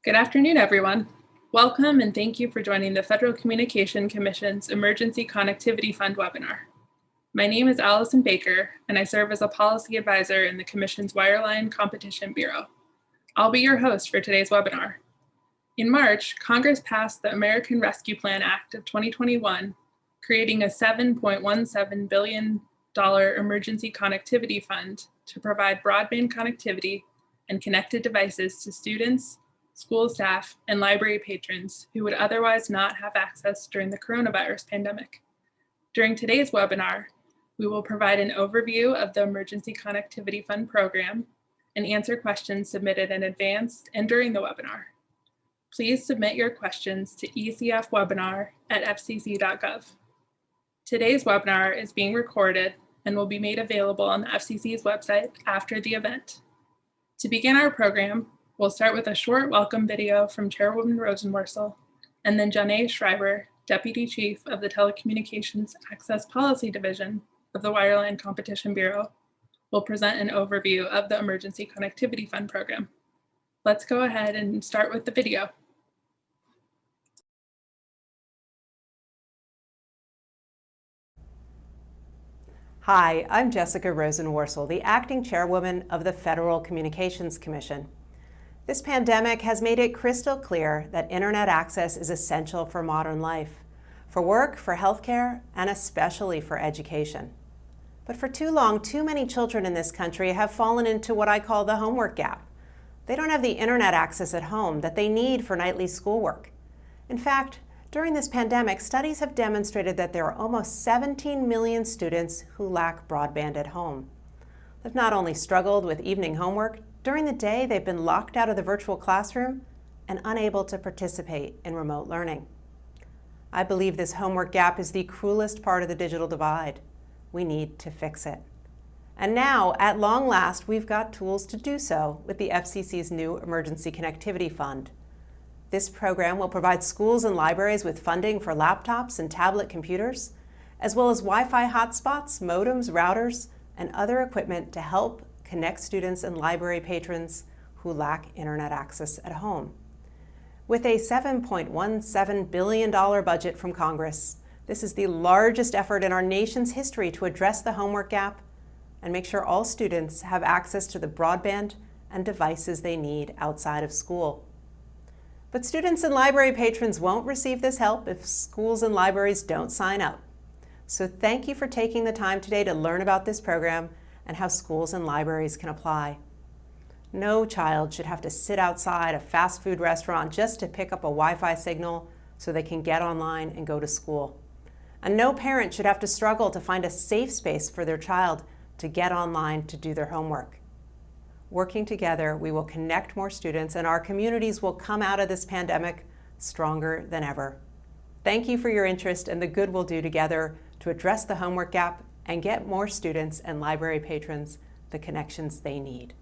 Good afternoon, everyone. Welcome and thank you for joining the Federal Communication Commission's Emergency Connectivity Fund webinar. My name is Allison Baker, and I serve as a policy advisor in the Commission's Wireline Competition Bureau. I'll be your host for today's webinar. In March, Congress passed the American Rescue Plan Act of 2021, creating a $7.17 billion emergency connectivity fund to provide broadband connectivity and connected devices to students, school staff, and library patrons who would otherwise not have access during the coronavirus pandemic. During today's webinar, we will provide an overview of the Emergency Connectivity Fund program and answer questions submitted in advance and during the webinar. Please submit your questions to ecfwebinar@fcc.gov. Today's webinar is being recorded and will be made available on the FCC's website after the event. To begin our program, we'll start with a short welcome video from Chairwoman Rosenworcel, and then Janae Schreiber, Deputy Chief of the Telecommunications Access Policy Division of the Wireline Competition Bureau, will present an overview of the Emergency Connectivity Fund program. Let's go ahead and start with the video. Hi, I'm Jessica Rosenworcel, the Acting Chairwoman of the Federal Communications Commission. This pandemic has made it crystal clear that internet access is essential for modern life, for work, for healthcare, and especially for education. But for too long, too many children in this country have fallen into what I call the homework gap. They don't have the internet access at home that they need for nightly schoolwork. In fact, during this pandemic, studies have demonstrated that there are almost 17 million students who lack broadband at home. They've not only struggled with evening homework, during the day they've been locked out of the virtual classroom and unable to participate in remote learning. I believe this homework gap is the cruelest part of the digital divide. We need to fix it. And now, at long last, we've got tools to do so with the FCC's new Emergency Connectivity Fund. This program will provide schools and libraries with funding for laptops and tablet computers, as well as Wi-Fi hotspots, modems, routers, and other equipment to help connect students and library patrons who lack internet access at home. With a $7.17 billion budget from Congress, this is the largest effort in our nation's history to address the homework gap and make sure all students have access to the broadband and devices they need outside of school. But students and library patrons won't receive this help if schools and libraries don't sign up. So thank you for taking the time today to learn about this program and how schools and libraries can apply. No child should have to sit outside a fast food restaurant just to pick up a Wi-Fi signal so they can get online and go to school. And no parent should have to struggle to find a safe space for their child to get online to do their homework. Working together, we will connect more students and our communities will come out of this pandemic stronger than ever. Thank you for your interest and the good we'll do together to address the homework gap and get more students and library patrons the connections they need.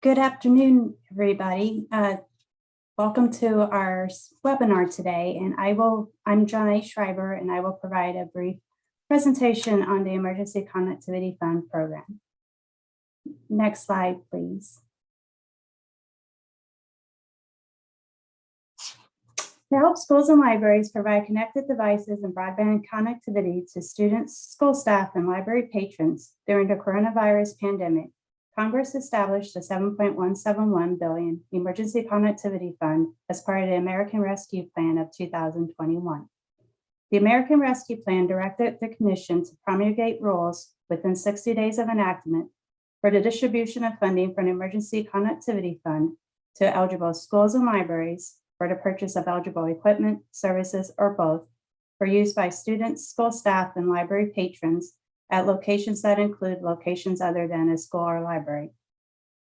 Good afternoon, everybody. Welcome to our webinar today, and I'm Janae Schreiber, and I will provide a brief presentation on the Emergency Connectivity Fund program. Next slide, please. To help schools and libraries provide connected devices and broadband connectivity to students, school staff, and library patrons during the coronavirus pandemic, Congress established a $7.171 billion Emergency Connectivity Fund as part of the American Rescue Plan of 2021. The American Rescue Plan directed the Commission to promulgate rules within 60 days of enactment for the distribution of funding from the Emergency Connectivity Fund to eligible schools and libraries for the purchase of eligible equipment, services, or both for use by students, school staff, and library patrons at locations that include locations other than a school or library.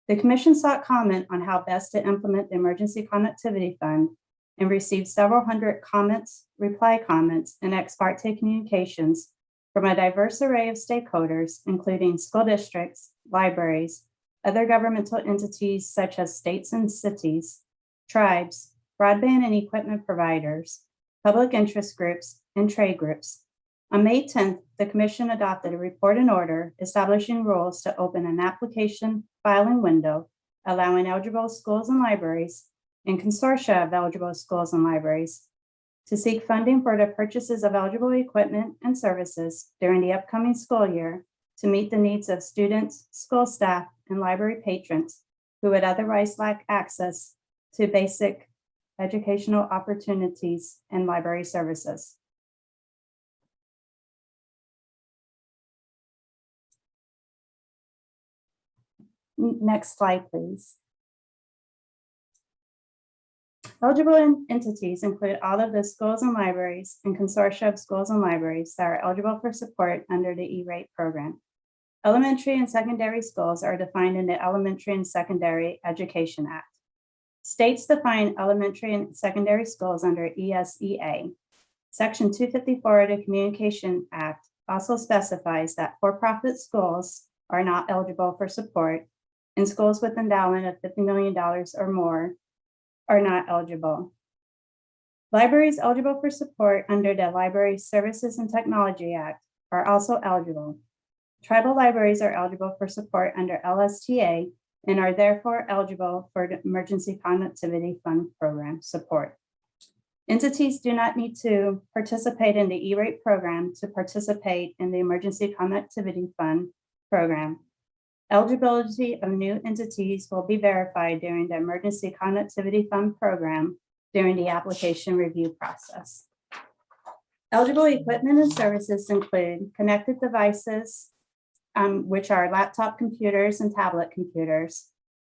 The Commission sought comment on how best to implement the Emergency Connectivity Fund and received several hundred comments, reply comments, and ex parte communications from a diverse array of stakeholders, including school districts, libraries, other governmental entities such as states and cities, tribes, broadband and equipment providers, public interest groups, and trade groups. On May 10th, the Commission adopted a report and order establishing rules to open an application filing window, allowing eligible schools and libraries and consortia of eligible schools and libraries to seek funding for the purchases of eligible equipment and services during the upcoming school year to meet the needs of students, school staff, and library patrons who would otherwise lack access to basic educational opportunities and library services. Next slide, please. Eligible entities include all of the schools and libraries and consortia of schools and libraries that are eligible for support under the E-rate program. Elementary and secondary schools are defined in the Elementary and Secondary Education Act. States define elementary and secondary schools under ESEA. Section 254 of the Communication Act also specifies that for-profit schools are not eligible for support, and schools with endowment of $50 million or more are not eligible. Libraries eligible for support under the Library Services and Technology Act are also eligible. Tribal libraries are eligible for support under LSTA and are therefore eligible for the Emergency Connectivity Fund program support. Entities do not need to participate in the E-rate program to participate in the Emergency Connectivity Fund program. Eligibility of new entities will be verified during the Emergency Connectivity Fund program during the application review process. Eligible equipment and services include connected devices, which are laptop computers and tablet computers.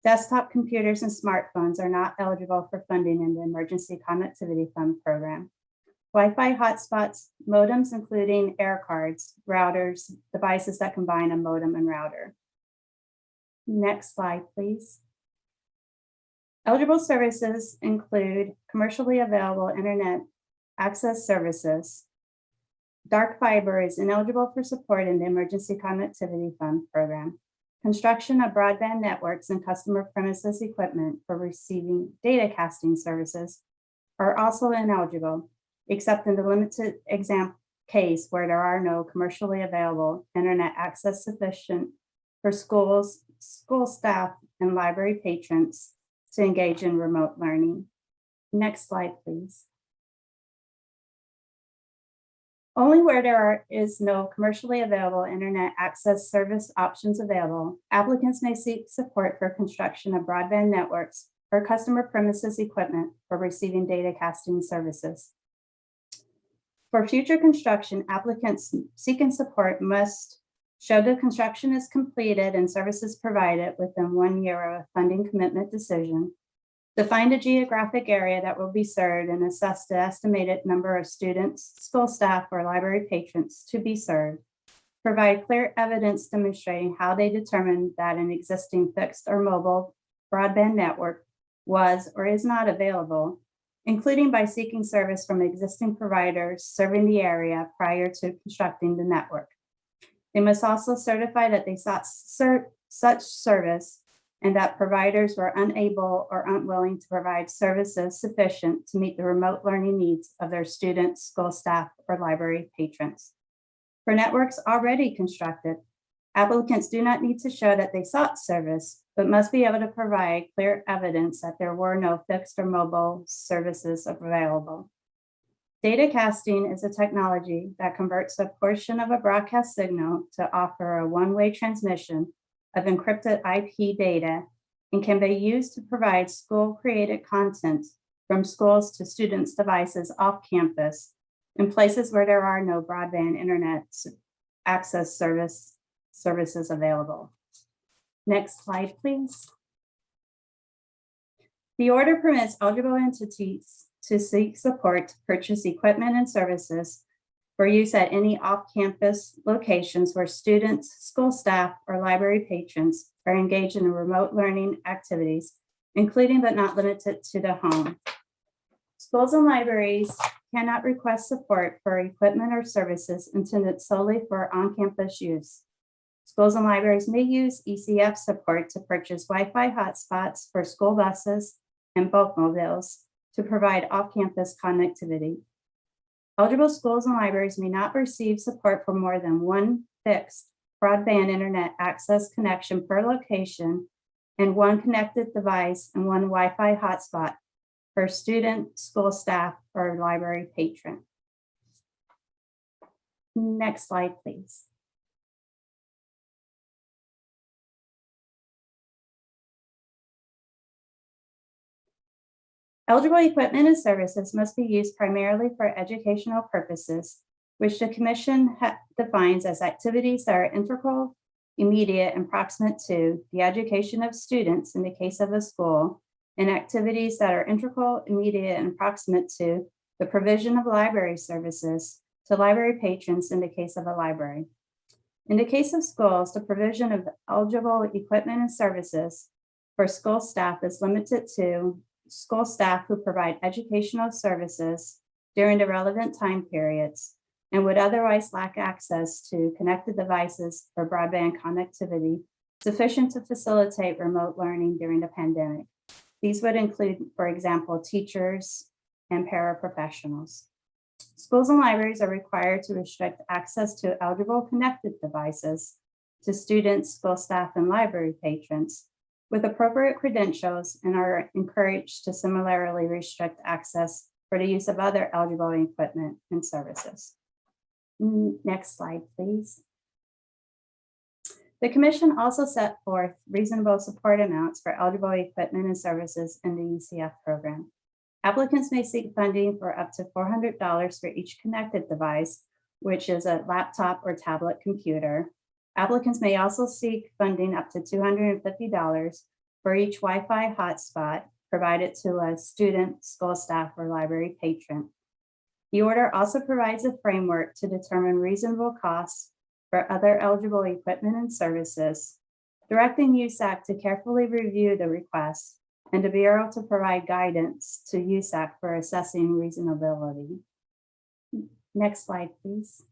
Desktop computers and smartphones are not eligible for funding in the Emergency Connectivity Fund program. Wi-Fi hotspots, modems including air cards, routers, devices that combine a modem and router. Next slide, please. Eligible services include commercially available internet access services. Dark fiber is ineligible for support in the Emergency Connectivity Fund program. Construction of broadband networks and customer premises equipment for receiving data casting services are also ineligible, except in the limited case where there are no commercially available internet access sufficient for schools, school staff, and library patrons to engage in remote learning. Next slide, please. Only where there is no commercially available internet access service options available, applicants may seek support for construction of broadband networks or customer premises equipment for receiving data casting services. For future construction, applicants seeking support must show the construction is completed and services provided within 1 year of a funding commitment decision. Define the geographic area that will be served and assess the estimated number of students, school staff, or library patrons to be served. Provide clear evidence demonstrating how they determined that an existing fixed or mobile broadband network was or is not available, including by seeking service from existing providers serving the area prior to constructing the network. They must also certify that they sought such service and that providers were unable or unwilling to provide services sufficient to meet the remote learning needs of their students, school staff, or library patrons. For networks already constructed, applicants do not need to show that they sought service, but must be able to provide clear evidence that there were no fixed or mobile services available. Data casting is a technology that converts a portion of a broadcast signal to offer a one-way transmission of encrypted IP data and can be used to provide school-created content from schools to students' devices off campus in places where there are no broadband internet access services available. Next slide, please. The order permits eligible entities to seek support to purchase equipment and services for use at any off-campus locations where students, school staff, or library patrons are engaged in remote learning activities, including but not limited to the home. Schools and libraries cannot request support for equipment or services intended solely for on-campus use. Schools and libraries may use ECF support to purchase Wi-Fi hotspots for school buses and boatmobiles to provide off-campus connectivity. Eligible schools and libraries may not receive support for more than one fixed broadband internet access connection per location and one connected device and one Wi-Fi hotspot per student, school staff, or library patron. Next slide, please. Eligible equipment and services must be used primarily for educational purposes, which the Commission defines as activities that are integral, immediate, and proximate to the education of students in the case of a school, and activities that are integral, immediate, and proximate to the provision of library services to library patrons in the case of a library. In the case of schools, the provision of eligible equipment and services for school staff is limited to school staff who provide educational services during the relevant time periods and would otherwise lack access to connected devices or broadband connectivity sufficient to facilitate remote learning during the pandemic. These would include, for example, teachers and paraprofessionals. Schools and libraries are required to restrict access to eligible connected devices to students, school staff, and library patrons with appropriate credentials, and are encouraged to similarly restrict access for the use of other eligible equipment and services. Next slide, please. The Commission also set forth reasonable support amounts for eligible equipment and services in the ECF program. Applicants may seek funding for up to $400 for each connected device, which is a laptop or tablet computer. Applicants may also seek funding up to $250 for each Wi-Fi hotspot provided to a student, school staff, or library patron. The order also provides a framework to determine reasonable costs for other eligible equipment and services, directing USAC to carefully review the request and the Bureau to provide guidance to USAC for assessing reasonability. Next slide, please.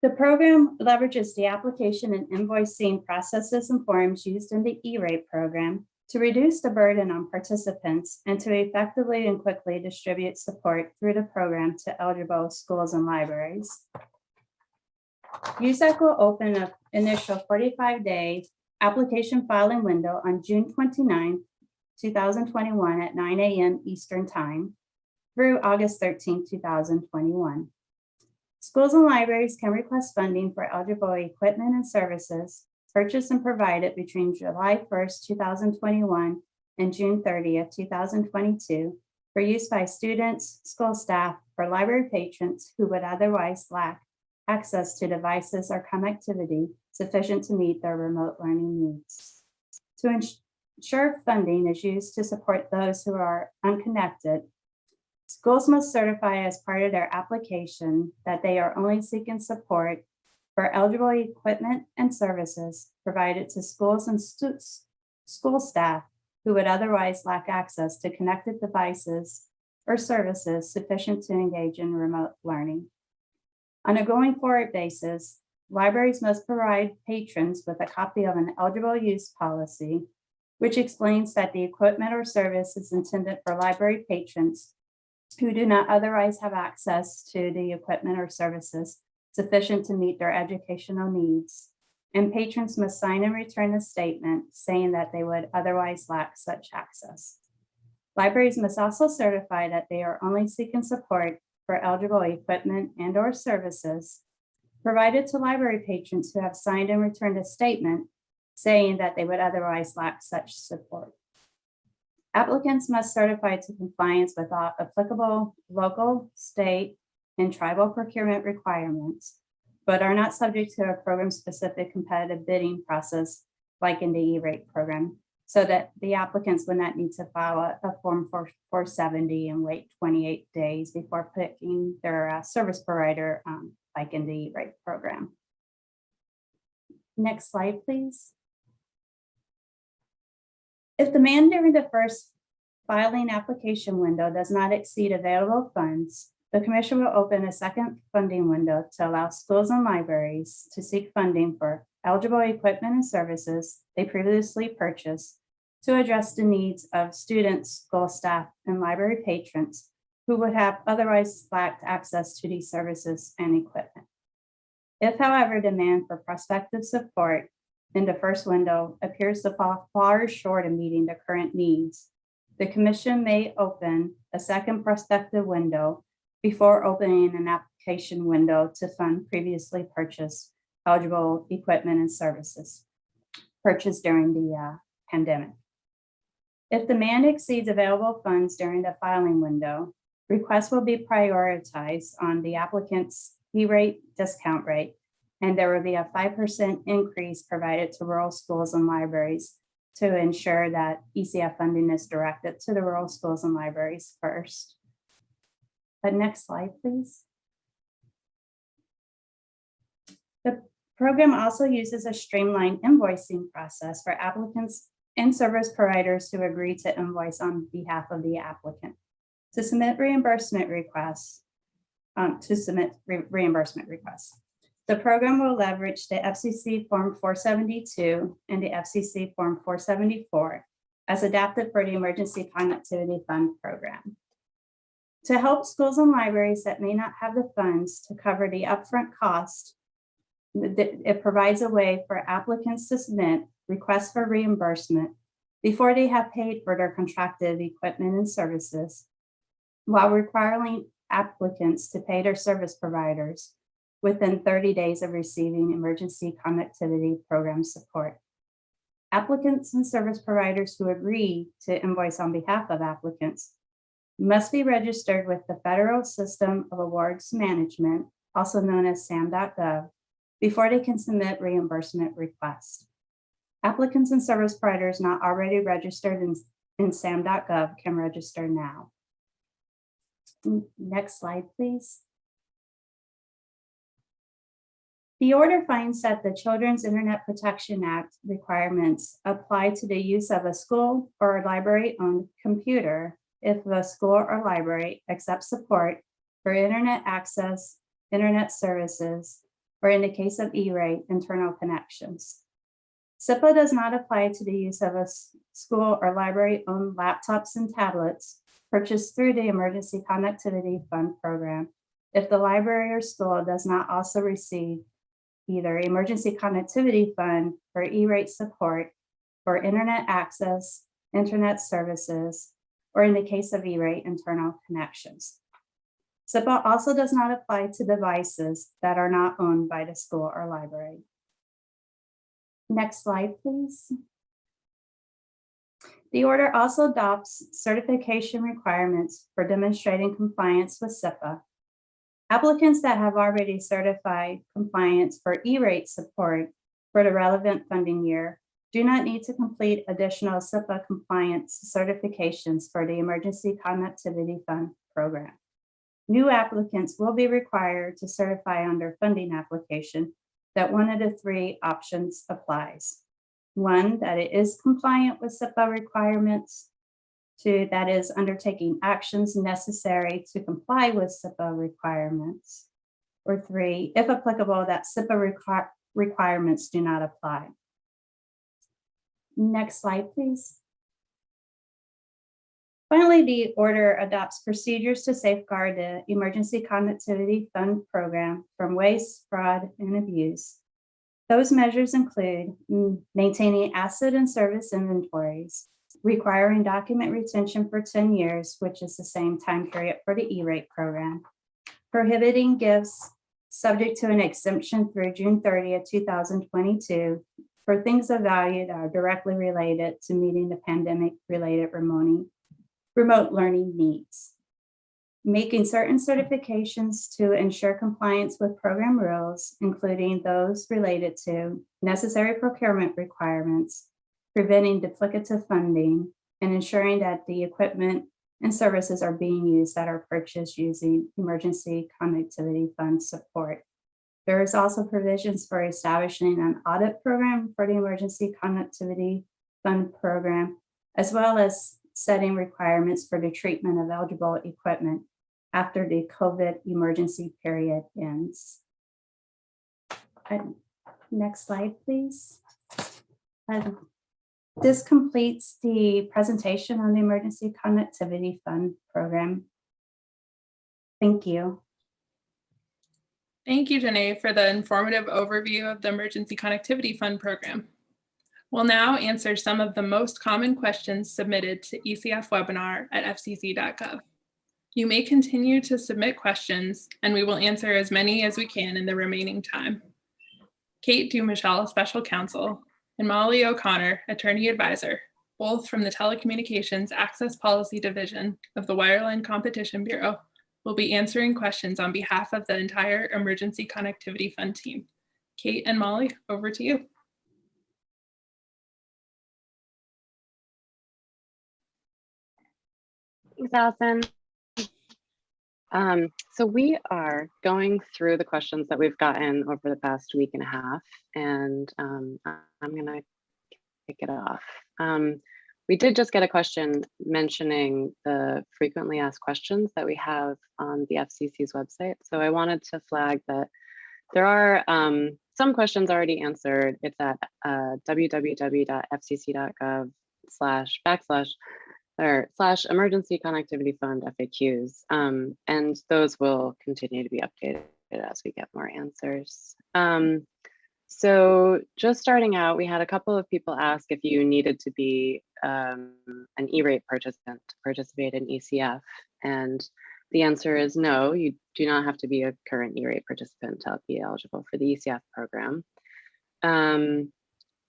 The program leverages the application and invoicing processes and forms used in the E-rate program to reduce the burden on participants and to effectively and quickly distribute support through the program to eligible schools and libraries. USAC will open an initial 45-day application filing window on June 29, 2021 at 9 a.m. Eastern Time through August 13, 2021. Schools and libraries can request funding for eligible equipment and services purchased and provided between July 1st, 2021 and June 30th, 2022 for use by students, school staff, or library patrons who would otherwise lack access to devices or connectivity sufficient to meet their remote learning needs. To ensure funding is used to support those who are unconnected, schools must certify as part of their application that they are only seeking support for eligible equipment and services provided to schools and school staff who would otherwise lack access to connected devices or services sufficient to engage in remote learning. On a going forward basis, libraries must provide patrons with a copy of an eligible use policy, which explains that the equipment or service is intended for library patrons who do not otherwise have access to the equipment or services sufficient to meet their educational needs, and patrons must sign and return a statement saying that they would otherwise lack such access. Libraries must also certify that they are only seeking support for eligible equipment and/or services provided to library patrons who have signed and returned a statement saying that they would otherwise lack such support. Applicants must certify to compliance with all applicable local, state, and tribal procurement requirements, but are not subject to a program-specific competitive bidding process like in the E-rate program, so that the applicants would not need to file a Form 470 and wait 28 days before picking their service provider like in the E-rate program. Next slide, please. If demand during the first filing application window does not exceed available funds, the Commission will open a second funding window to allow schools and libraries to seek funding for eligible equipment and services they previously purchased to address the needs of students, school staff, and library patrons who would have otherwise lacked access to these services and equipment. If, however, demand for prospective support in the first window appears to fall far short of meeting the current needs, the Commission may open a second prospective window before opening an application window to fund previously purchased eligible equipment and services purchased during the pandemic. If demand exceeds available funds during the filing window, requests will be prioritized on the applicant's E-rate discount rate, and there will be a 5% increase provided to rural schools and libraries to ensure that ECF funding is directed to the rural schools and libraries first. The next slide, please. The program also uses a streamlined invoicing process for applicants and service providers who agree to invoice on behalf of the applicant. To submit reimbursement requests, the program will leverage the FCC Form 472 and the FCC Form 474 as adapted for the Emergency Connectivity Fund program. To help schools and libraries that may not have the funds to cover the upfront cost, it provides a way for applicants to submit requests for reimbursement before they have paid for their contracted equipment and services, while requiring applicants to pay their service providers within 30 days of receiving emergency connectivity program support. Applicants and service providers who agree to invoice on behalf of applicants must be registered with the Federal System of Awards Management, also known as SAM.gov, before they can submit reimbursement requests. Applicants and service providers not already registered in SAM.gov can register now. Next slide, please. The order finds that the Children's Internet Protection Act requirements apply to the use of a school or library-owned computer if the school or library accepts support for internet access, internet services, or in the case of E-rate, internal connections. SIPA does not apply to the use of a school or library-owned laptops and tablets purchased through the Emergency Connectivity Fund program if the library or school does not also receive either Emergency Connectivity Fund or E-rate support for internet access, internet services, or in the case of E-rate, internal connections. SIPA also does not apply to devices that are not owned by the school or library. Next slide, please. The order also adopts certification requirements for demonstrating compliance with SIPA. Applicants that have already certified compliance for E-rate support for the relevant funding year do not need to complete additional SIPA compliance certifications for the Emergency Connectivity Fund program. New applicants will be required to certify on their funding application that one of the three options applies. One, that it is compliant with SIPA requirements. Two, that is undertaking actions necessary to comply with SIPA requirements. Or three, if applicable, that SIPA requirements do not apply. Next slide, please. Finally, the order adopts procedures to safeguard the Emergency Connectivity Fund program from waste, fraud, and abuse. Those measures include maintaining asset and service inventories, requiring document retention for 10 years, which is the same time period for the E-rate program, prohibiting gifts subject to an exemption through June 30th, 2022 for things of value that are directly related to meeting the pandemic-related remote learning needs, making certain certifications to ensure compliance with program rules, including those related to necessary procurement requirements, preventing duplicative funding, and ensuring that the equipment and services are being used that are purchased using Emergency Connectivity Fund support. There is also provisions for establishing an audit program for the Emergency Connectivity Fund program, as well as setting requirements for the treatment of eligible equipment after the COVID emergency period ends. Next slide, please. This completes the presentation on the Emergency Connectivity Fund program. Thank you. Thank you, Janae, for the informative overview of the Emergency Connectivity Fund program. We'll now answer some of the most common questions submitted to ECF webinar at fcc.gov. You may continue to submit questions, and we will answer as many as we can in the remaining time. Kate Dumichel, Special Counsel, and Molly O'Connor, Attorney Advisor, both from the Telecommunications Access Policy Division of the Wireline Competition Bureau, will be answering questions on behalf of the entire Emergency Connectivity Fund team. Kate and Molly, over to you. Thanks, Allison. So we are going through the questions that we've gotten over the past week and a half, and I'm going to kick it off. We did just get a question mentioning the frequently asked questions that we have on the FCC's website. So I wanted to flag that there are some questions already answered. It's at www.fcc.gov//emergency connectivity fund FAQs. And those will continue to be updated as we get more answers. So just starting out, we had a couple of people ask if you needed to be an E-rate participant to participate in ECF. And the answer is no, you do not have to be a current E-rate participant to be eligible for the ECF program.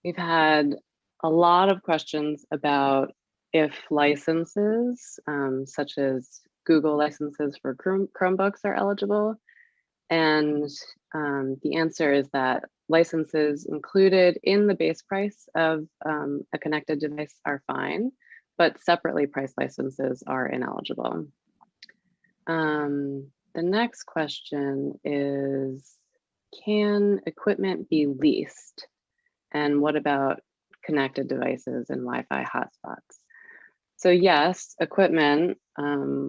We've had a lot of questions about if licenses, such as Google licenses for Chromebooks, are eligible. And the answer is that licenses included in the base price of a connected device are fine, but separately priced licenses are ineligible. The next question is, can equipment be leased? And what about connected devices and Wi-Fi hotspots? So yes, equipment,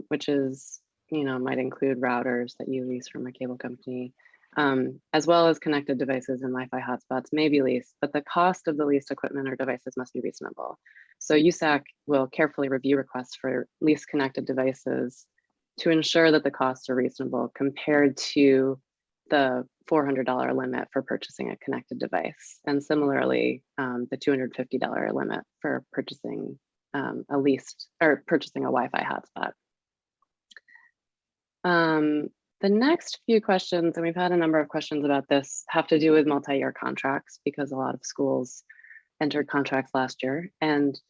which is, might include routers that you lease from a cable company, as well as connected devices and Wi-Fi hotspots may be leased, but the cost of the leased equipment or devices must be reasonable. So USAC will carefully review requests for leased connected devices to ensure that the costs are reasonable compared to the $400 limit for purchasing a connected device. And similarly, the $250 limit for purchasing purchasing a Wi-Fi hotspot. The next few questions, and we've had a number of questions about this, have to do with multi-year contracts because a lot of schools entered contracts last year. And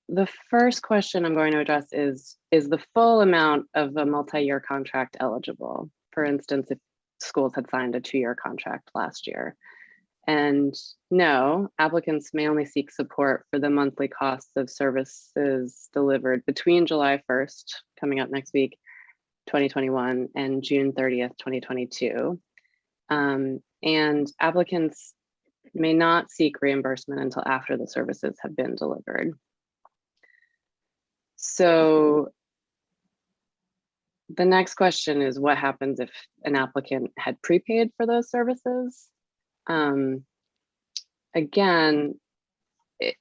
the first question I'm going to address is the full amount of a multi-year contract eligible? For instance, if schools had signed a 2-year contract last year. And no, applicants may only seek support for the monthly costs of services delivered between July 1st, coming up next week, 2021, and June 30th, 2022. And applicants may not seek reimbursement until after the services have been delivered. So the next question is, what happens if an applicant had prepaid for those services? Again,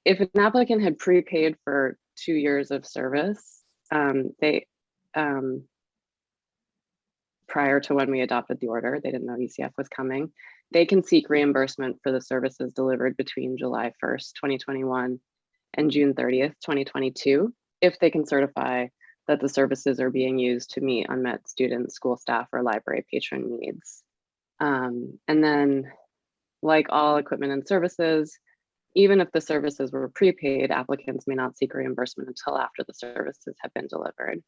if an applicant had prepaid for 2 years of service, prior to when we adopted the order, they didn't know ECF was coming, they can seek reimbursement for the services delivered between July 1st, 2021 and June 30th, 2022, if they can certify that the services are being used to meet unmet student, school staff, or library patron needs. And then, like all equipment and services, even if the services were prepaid, applicants may not seek reimbursement until after the services have been delivered.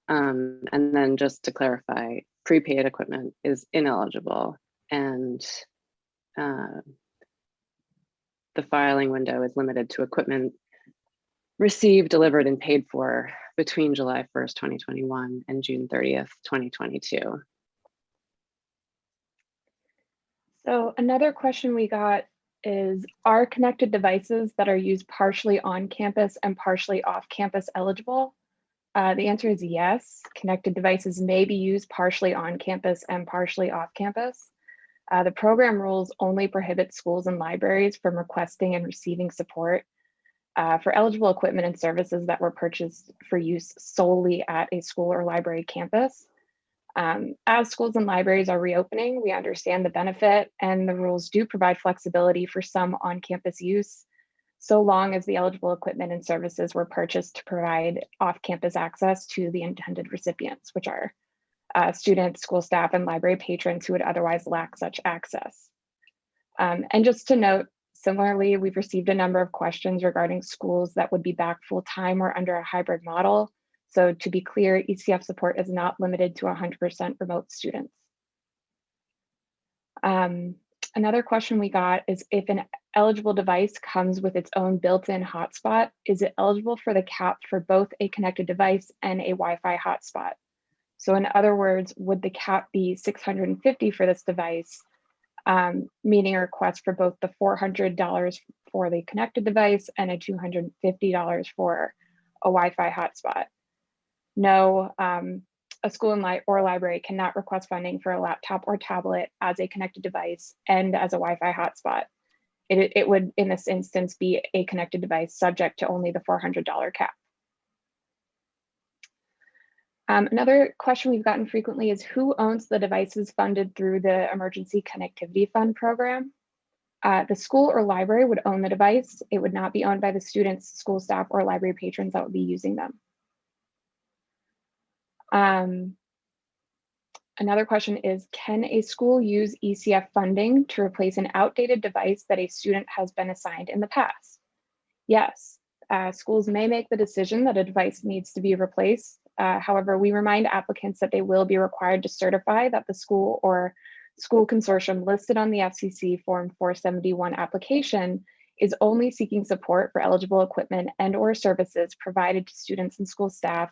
And then just to clarify, prepaid equipment is ineligible, and the filing window is limited to equipment received, delivered, and paid for between July 1st, 2021 and June 30th, 2022. So another question we got is, are connected devices that are used partially on campus and partially off campus eligible? The answer is yes. Connected devices may be used partially on campus and partially off campus. The program rules only prohibit schools and libraries from requesting and receiving support for eligible equipment and services that were purchased for use solely at a school or library campus. As schools and libraries are reopening, we understand the benefit, and the rules do provide flexibility for some on-campus use, so long as the eligible equipment and services were purchased to provide off-campus access to the intended recipients, which are students, school staff, and library patrons who would otherwise lack such access. And just to note, similarly, we've received a number of questions regarding schools that would be back full-time or under a hybrid model. So to be clear, ECF support is not limited to 100% remote students. Another question we got is, if an eligible device comes with its own built-in hotspot, is it eligible for the cap for both a connected device and a Wi-Fi hotspot? So in other words, would the cap be $650 for this device, meaning a request for both the $400 for the connected device and a $250 for a Wi-Fi hotspot? No, a school or library cannot request funding for a laptop or tablet as a connected device and as a Wi-Fi hotspot. It would, in this instance, be a connected device subject to only the $400 cap. Another question we've gotten frequently is, who owns the devices funded through the Emergency Connectivity Fund program? The school or library would own the device. It would not be owned by the students, school staff, or library patrons that would be using them. Another question is, can a school use ECF funding to replace an outdated device that a student has been assigned in the past? Yes, schools may make the decision that a device needs to be replaced. However, we remind applicants that they will be required to certify that the school or school consortium listed on the FCC Form 471 application is only seeking support for eligible equipment and/or services provided to students and school staff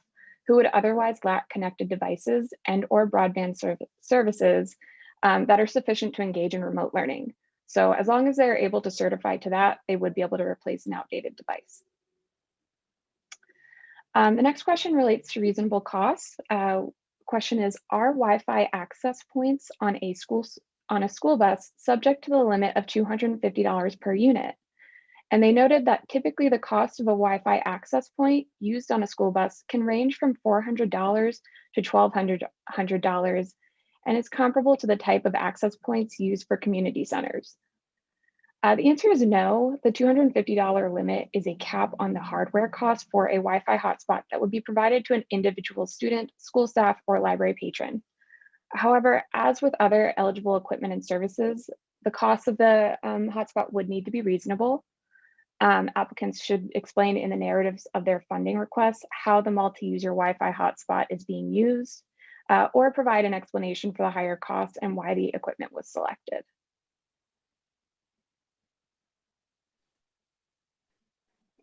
who would otherwise lack connected devices and/or broadband services that are sufficient to engage in remote learning. So as long as they're able to certify to that, they would be able to replace an outdated device. The next question relates to reasonable costs. Question is, are Wi-Fi access points on a school bus subject to the limit of $250 per unit? And they noted that typically the cost of a Wi-Fi access point used on a school bus can range from $400 to $1,200, and is comparable to the type of access points used for community centers. The answer is no. The $250 limit is a cap on the hardware cost for a Wi-Fi hotspot that would be provided to an individual student, school staff, or library patron. However, as with other eligible equipment and services, the cost of the hotspot would need to be reasonable. Applicants should explain in the narratives of their funding requests how the multi-user Wi-Fi hotspot is being used, or provide an explanation for the higher cost and why the equipment was selected.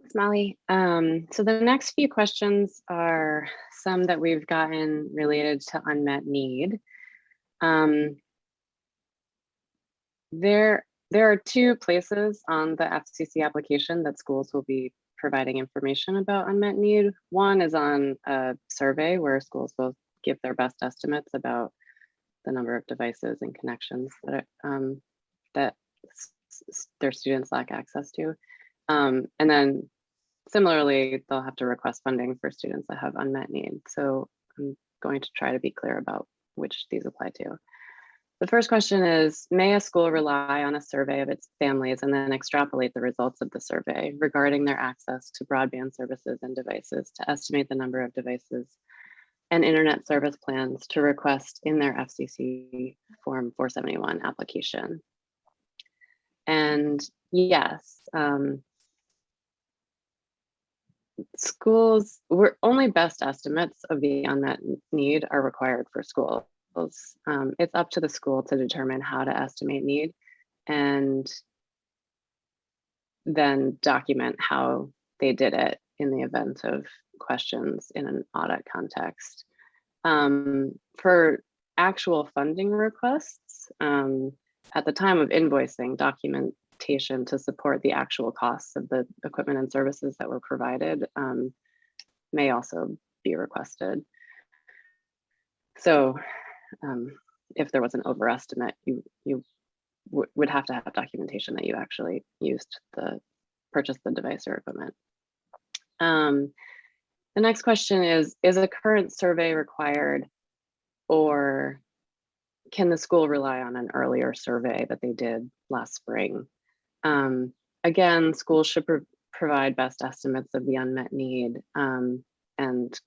Thanks, Molly. So the next few questions are some that we've gotten related to unmet need. There are two places on the FCC application that schools will be providing information about unmet need. One is on a survey where schools will give their best estimates about the number of devices and connections that their students lack access to. And then similarly, they'll have to request funding for students that have unmet need. So I'm going to try to be clear about which these apply to. The first question is, may a school rely on a survey of its families and then extrapolate the results of the survey regarding their access to broadband services and devices to estimate the number of devices and internet service plans to request in their FCC Form 471 application? And yes, schools, only best estimates of the unmet need are required for schools. It's up to the school to determine how to estimate need and then document how they did it in the event of questions in an audit context. For actual funding requests, at the time of invoicing, documentation to support the actual costs of the equipment and services that were provided may also be requested. So if there was an overestimate, you would have to have documentation that you actually purchased the device or equipment. The next question is a current survey required, or can the school rely on an earlier survey that they did last spring? Again, schools should provide best estimates of the unmet need and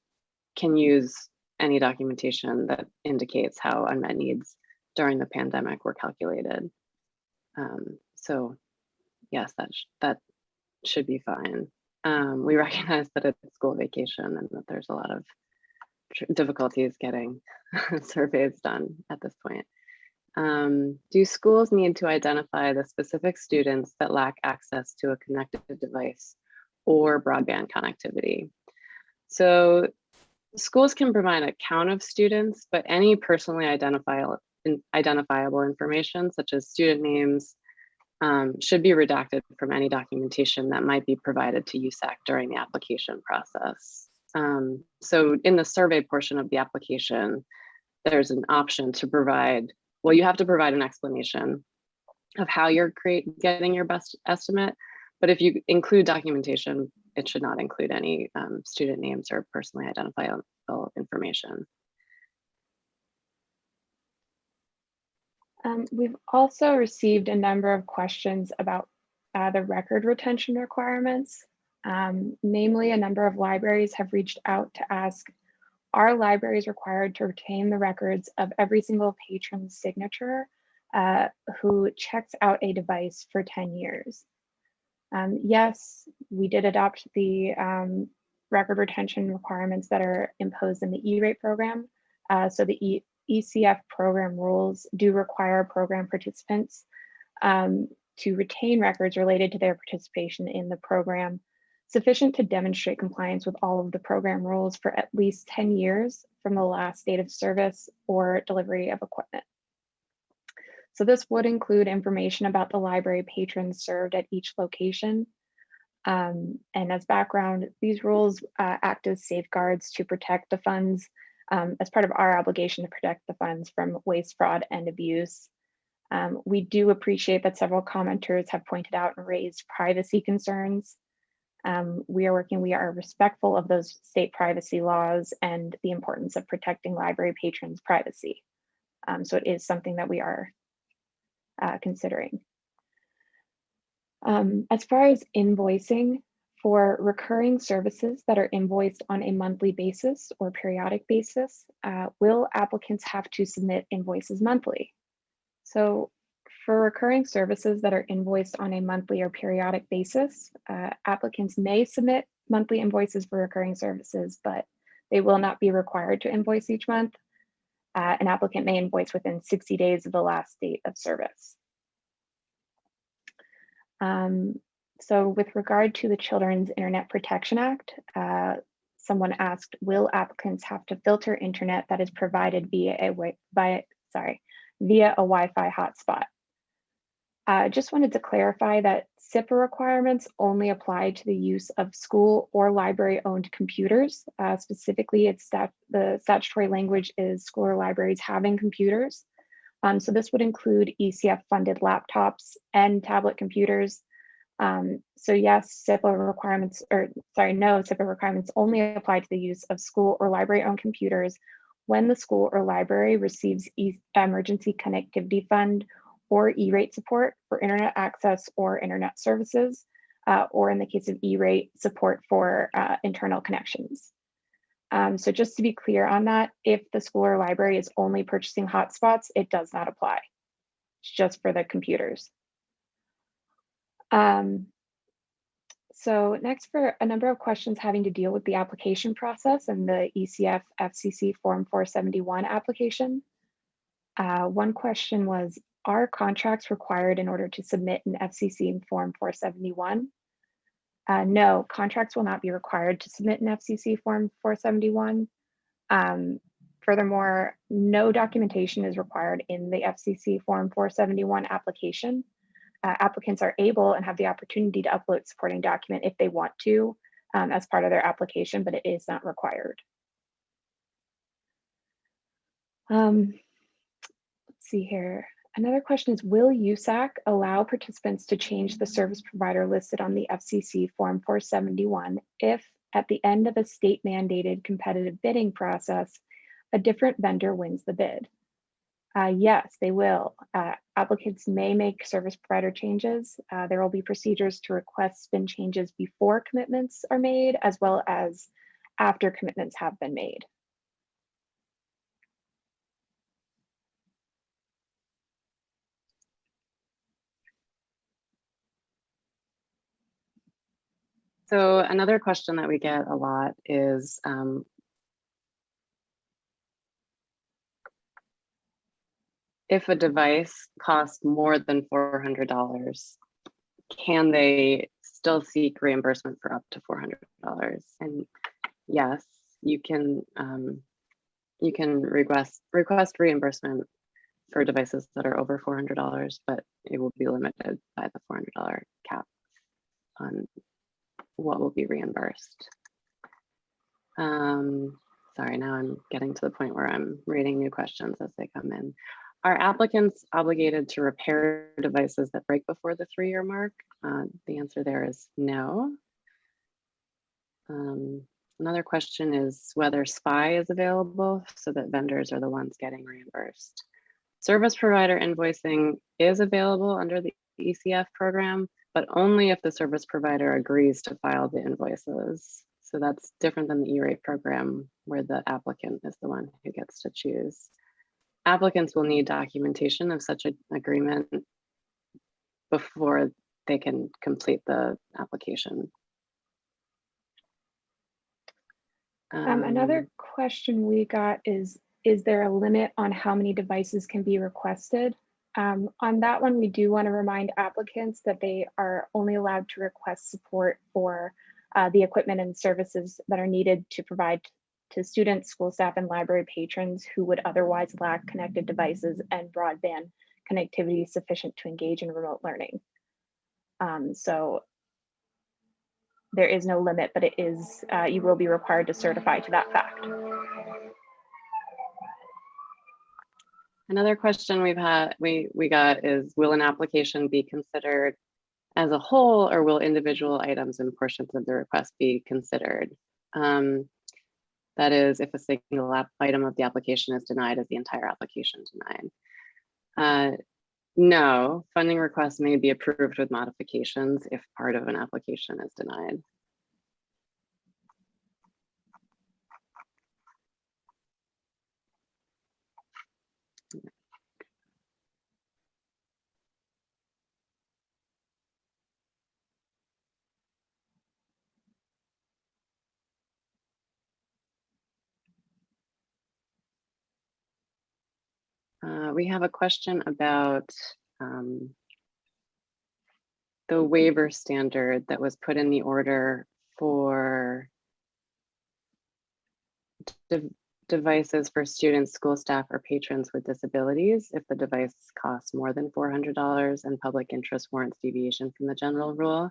can use any documentation that indicates how unmet needs during the pandemic were calculated. So yes, that should be fine. We recognize that it's school vacation and that there's a lot of difficulties getting surveys done at this point. Do schools need to identify the specific students that lack access to a connected device or broadband connectivity? So schools can provide a count of students, but any personally identifiable information, such as student names, should be redacted from any documentation that might be provided to USAC during the application process. So in the survey portion of the application, there's an option to provide, well, you have to provide an explanation of how you're getting your best estimate, but if you include documentation, it should not include any student names or personally identifiable information. We've also received a number of questions about the record retention requirements. Namely, a number of libraries have reached out to ask, are libraries required to retain the records of every single patron's signature who checks out a device for 10 years? Yes, we did adopt the record retention requirements that are imposed in the E-rate program. So the ECF program rules do require program participants to retain records related to their participation in the program, sufficient to demonstrate compliance with all of the program rules for at least 10 years from the last date of service or delivery of equipment. So this would include information about the library patrons served at each location. And as background, these rules act as safeguards to protect the funds as part of our obligation to protect the funds from waste, fraud, and abuse. We do appreciate that several commenters have pointed out and raised privacy concerns. We are respectful of those state privacy laws and the importance of protecting library patrons' privacy. So it is something that we are considering. As far as invoicing, for recurring services that are invoiced on a monthly basis or periodic basis, will applicants have to submit invoices monthly? So for recurring services that are invoiced on a monthly or periodic basis, applicants may submit monthly invoices for recurring services, but they will not be required to invoice each month. An applicant may invoice within 60 days of the last date of service. So with regard to the Children's Internet Protection Act, someone asked, will applicants have to filter internet that is provided via a Wi-Fi hotspot? Just wanted to clarify that SIPA requirements only apply to the use of school or library-owned computers. Specifically, the statutory language is school or libraries having computers. So this would include ECF-funded laptops and tablet computers. So yes, SIPA requirements, no, SIPA requirements only apply to the use of school or library-owned computers when the school or library receives emergency connectivity fund or E-rate support for internet access or internet services, or in the case of E-rate, support for internal connections. So just to be clear on that, if the school or library is only purchasing hotspots, it does not apply. It's just for the computers. So next, for a number of questions having to deal with the application process and the ECF FCC Form 471 application. One question was, are contracts required in order to submit an FCC Form 471? No, contracts will not be required to submit an FCC Form 471. Furthermore, no documentation is required in the FCC Form 471 application. applicants are able and have the opportunity to upload supporting document if they want to as part of their application, but it is not required. Let's see here. Another question is, will USAC allow participants to change the service provider listed on the FCC Form 471 if at the end of a state mandated competitive bidding process, a different vendor wins the bid? Yes, they will. Applicants may make service provider changes. There will be procedures to request spin changes before commitments are made, as well as after commitments have been made. So another question that we get a lot is, if a device costs more than $400, can they still seek reimbursement for up to $400? And yes, you can request reimbursement for devices that are over $400, but it will be limited by the $400 cap on what will be reimbursed. Sorry, now I'm getting to the point where I'm reading new questions as they come in. Are applicants obligated to repair devices that break before the 3-year mark? The answer there is no. Another question is whether SPI is available so that vendors are the ones getting reimbursed. Service provider invoicing is available under the ECF program, but only if the service provider agrees to file the invoices. So that's different than the E-rate program where the applicant is the one who gets to choose. Applicants will need documentation of such an agreement before they can complete the application. Another question we got is there a limit on how many devices can be requested? On that one, we do want to remind applicants that they are only allowed to request support for the equipment and services that are needed to provide to students, school staff, and library patrons who would otherwise lack connected devices and broadband connectivity sufficient to engage in remote learning. So there is no limit, but it is, you will be required to certify to that fact. Another question we got is, will an application be considered as a whole, or will individual items and portions of the request be considered? That is, if a single item of the application is denied, is the entire application denied? No, funding requests may be approved with modifications if part of an application is denied. We have a question about the waiver standard that was put in the order for devices for students, school staff, or patrons with disabilities if the device costs more than $400 and public interest warrants deviation from the general rule.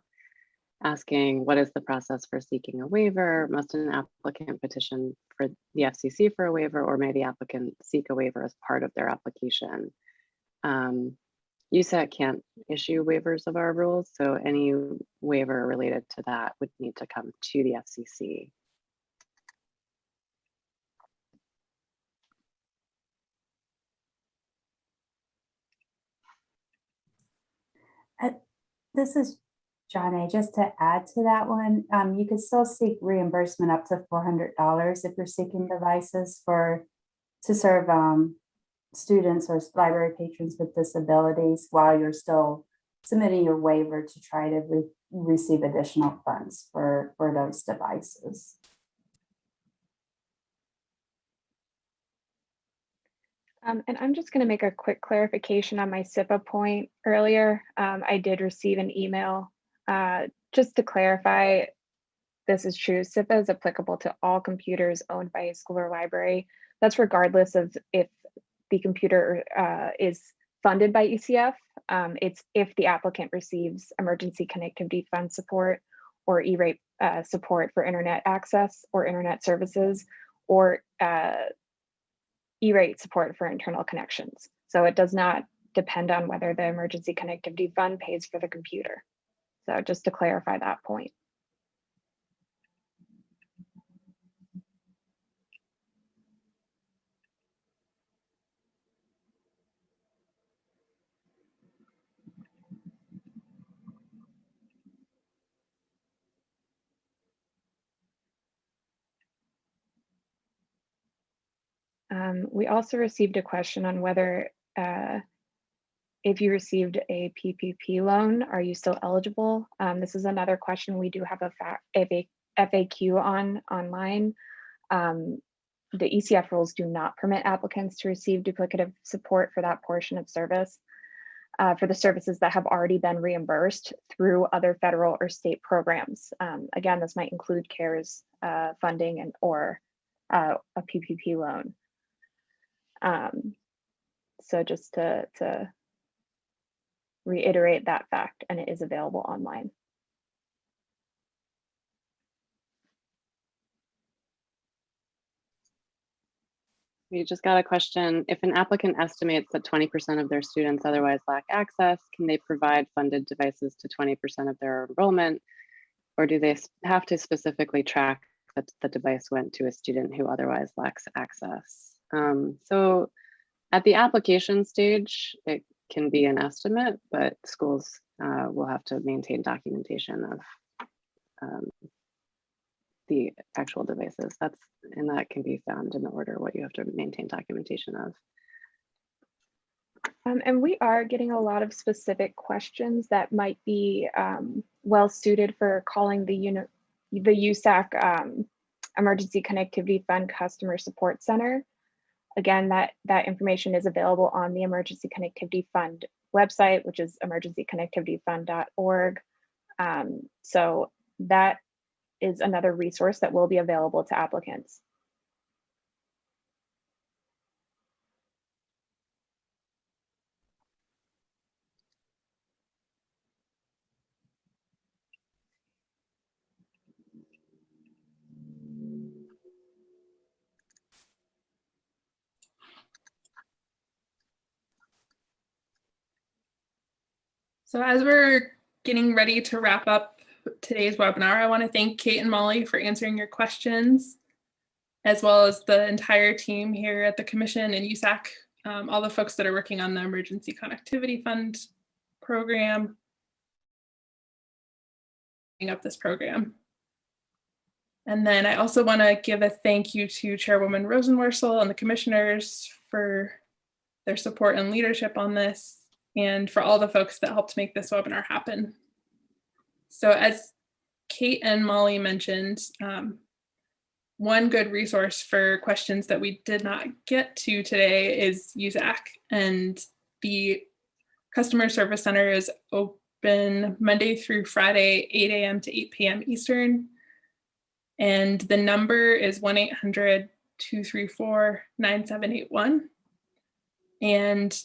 Asking, what is the process for seeking a waiver? Must an applicant petition for the FCC for a waiver, or may the applicant seek a waiver as part of their application? USAC can't issue waivers of our rules, so any waiver related to that would need to come to the FCC. This is Johnny. Just to add to that one, you could still seek reimbursement up to $400 if you're seeking devices to serve students or library patrons with disabilities while you're still submitting your waiver to try to receive additional funds for those devices. And I'm just going to make a quick clarification on my SIPA point earlier. I did receive an email just to clarify, this is true. SIPA is applicable to all computers owned by a school or library. That's regardless of if the computer is funded by ECF It's if the applicant receives emergency connectivity fund support or E-rate support for internet access or internet services, or E-rate support for internal connections. So it does not depend on whether the emergency connectivity fund pays for the computer. So just to clarify that point. We also received a question on whether if you received a PPP loan, are you still eligible? This is another question. We do have a FAQ online. The ECF rules do not permit applicants to receive duplicative support for that portion of service for the services that have already been reimbursed through other federal or state programs. Again, this might include CARES funding and or a PPP loan. So just to reiterate that fact, and it is available online. We just got a question. If an applicant estimates that 20% of their students otherwise lack access, can they provide funded devices to 20% of their enrollment? Or do they have to specifically track that the device went to a student who otherwise lacks access? So at the application stage, it can be an estimate, but schools will have to maintain documentation of the actual devices. And that can be found in the order what you have to maintain documentation of. And we are getting a lot of specific questions that might be well suited for calling the USAC Emergency Connectivity Fund Customer Support Center. Again, that information is available on the Emergency Connectivity Fund website, which is emergencyconnectivityfund.org. So that is another resource that will be available to applicants. So as we're getting ready to wrap up today's webinar, I want to thank Kate and Molly for answering your questions, as well as the entire team here at the Commission and USAC, all the folks that are working on the Emergency Connectivity Fund program, up this program. And then I also want to give a thank you to Chairwoman Rosenworcel and the commissioners for their support and leadership on this, and for all the folks that helped make this webinar happen. So as Kate and Molly mentioned, one good resource for questions that we did not get to today is USAC, and the Customer Service Center is open Monday through Friday, 8 a.m. to 8 p.m. Eastern. And the number is 1-800-234-9781. And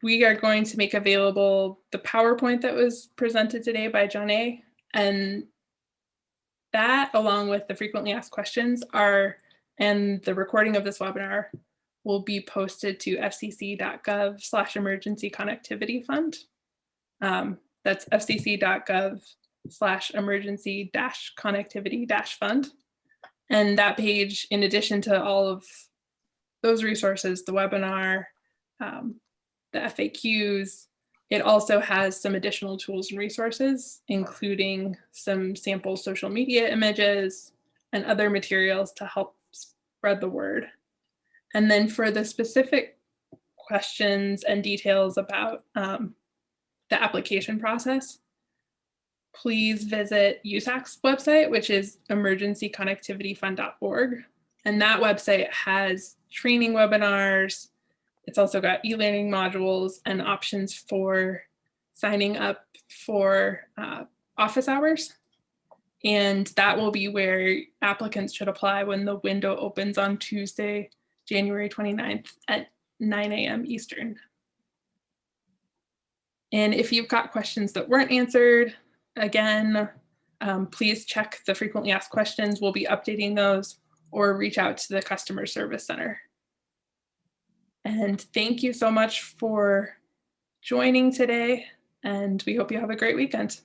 we are going to make available the PowerPoint that was presented today by Johnny, and that, along with the frequently asked questions, and the recording of this webinar will be posted to fcc.gov/emergency connectivity fund. That's fcc.gov/emergency-connectivity-fund. And that page, in addition to all of those resources, the webinar, the FAQs, it also has some additional tools and resources, including some sample social media images and other materials to help spread the word. And then for the specific questions and details about the application process, please visit USAC's website, which is emergencyconnectivityfund.org. And that website has training webinars. It's also got e-learning modules and options for signing up for office hours. And that will be where applicants should apply when the window opens on Tuesday, January 29th at 9 a.m. Eastern. And if you've got questions that weren't answered, again, please check the frequently asked questions. We'll be updating those, or reach out to the Customer Service Center. And thank you so much for joining today, and we hope you have a great weekend.